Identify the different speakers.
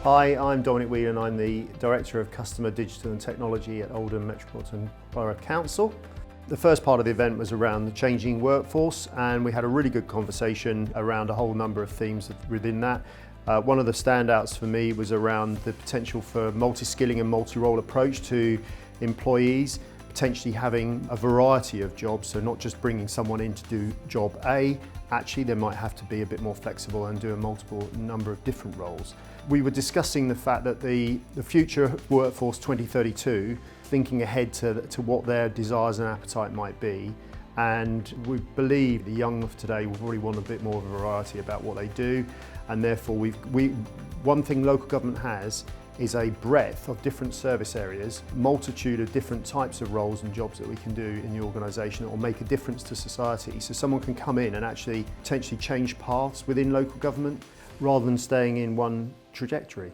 Speaker 1: Hi, I'm Dominic Whelan. I'm the Director of Customer Digital and Technology at Oldham Metropolitan Borough Council. The first part of the event was around the changing workforce, and we had a really good conversation around a whole number of themes within that. One of the standouts for me was around the potential for multi-skilling and multi-role approach to employees, potentially having a variety of jobs, so not just bringing someone in to do job A. Actually, they might have to be a bit more flexible and do a multiple number of different roles. We were discussing the fact that the future workforce 2032, thinking ahead to what their desires and appetite might be, and we believe the young of today will probably want a bit more of a variety about what they do, and therefore one thing local government has is a breadth of different service areas, multitude of different types of roles and jobs that we can do in the organisation that will make a difference to society. So someone can come in and actually potentially change paths within local government rather than staying in one trajectory.